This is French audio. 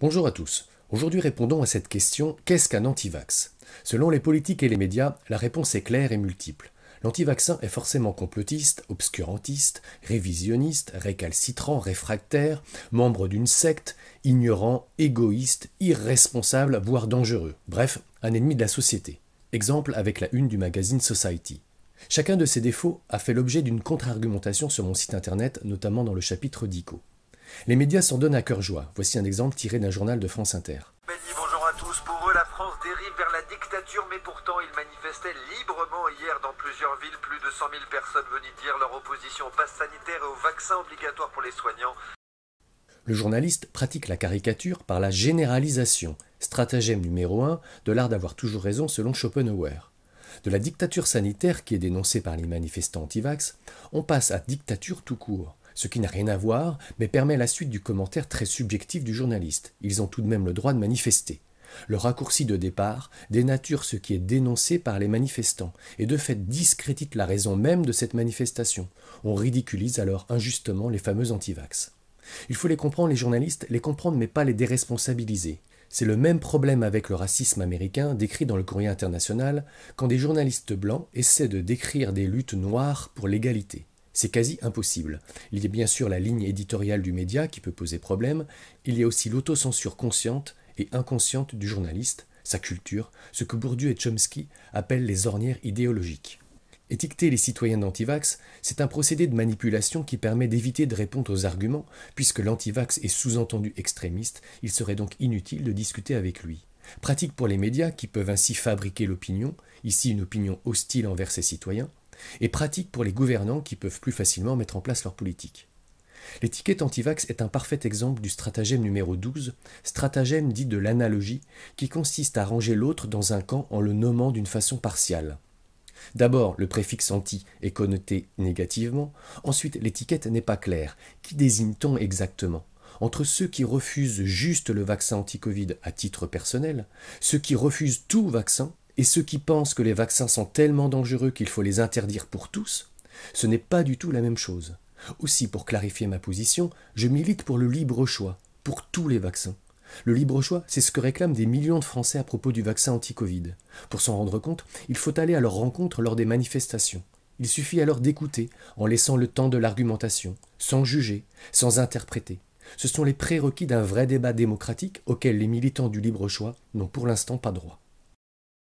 Bonjour à tous. Aujourd'hui répondons à cette question, qu'est-ce qu'un anti-vax? Selon les politiques et les médias, la réponse est claire et multiple. L'anti-vaccin est forcément complotiste, obscurantiste, révisionniste, récalcitrant, réfractaire, membre d'une secte, ignorant, égoïste, irresponsable, voire dangereux. Bref, un ennemi de la société. Exemple avec la une du magazine Society. Chacun de ces défauts a fait l'objet d'une contre-argumentation sur mon site internet, notamment dans le chapitre d'ICO. Les médias s'en donnent à cœur joie. Voici un exemple tiré d'un journal de France Inter. Bonjour à tous. Pour eux, la France dérive vers la dictature, mais pourtant, ils manifestaient librement hier dans plusieurs villes. Plus de 100 000 personnes venaient dire leur opposition au pass sanitaire et au vaccin obligatoire pour les soignants. Le journaliste pratique la caricature par la généralisation, stratagème numéro 1 de l'art d'avoir toujours raison selon Schopenhauer. De la dictature sanitaire qui est dénoncée par les manifestants anti-vax, on passe à dictature tout court. Ce qui n'a rien à voir, mais permet la suite du commentaire très subjectif du journaliste. Ils ont tout de même le droit de manifester. Le raccourci de départ dénature ce qui est dénoncé par les manifestants, et de fait discrédite la raison même de cette manifestation. On ridiculise alors injustement les fameux anti-vax. Il faut les comprendre, les journalistes, les comprendre mais pas les déresponsabiliser. C'est le même problème avec le racisme américain décrit dans le Courrier international, quand des journalistes blancs essaient de décrire des luttes noires pour l'égalité. C'est quasi impossible. Il y a bien sûr la ligne éditoriale du média qui peut poser problème, il y a aussi l'autocensure consciente et inconsciente du journaliste, sa culture, ce que Bourdieu et Chomsky appellent les ornières idéologiques. Étiqueter les citoyens d'antivax, c'est un procédé de manipulation qui permet d'éviter de répondre aux arguments, puisque l'antivax est sous-entendu extrémiste, il serait donc inutile de discuter avec lui. Pratique pour les médias qui peuvent ainsi fabriquer l'opinion, ici une opinion hostile envers ses citoyens, et pratique pour les gouvernants qui peuvent plus facilement mettre en place leur politique. L'étiquette antivax est un parfait exemple du stratagème numéro 12, stratagème dit de l'analogie, qui consiste à ranger l'autre dans un camp en le nommant d'une façon partiale. D'abord, le préfixe anti est connoté négativement, ensuite l'étiquette n'est pas claire. Qui désigne-t-on exactement? Entre ceux qui refusent juste le vaccin anti-Covid à titre personnel, ceux qui refusent tout vaccin, et ceux qui pensent que les vaccins sont tellement dangereux qu'il faut les interdire pour tous, ce n'est pas du tout la même chose. Aussi, pour clarifier ma position, je milite pour le libre choix, pour tous les vaccins. Le libre choix, c'est ce que réclament des millions de Français à propos du vaccin anti-Covid. Pour s'en rendre compte, il faut aller à leur rencontre lors des manifestations. Il suffit alors d'écouter, en laissant le temps de l'argumentation, sans juger, sans interpréter. Ce sont les prérequis d'un vrai débat démocratique auquel les militants du libre choix n'ont pour l'instant pas droit.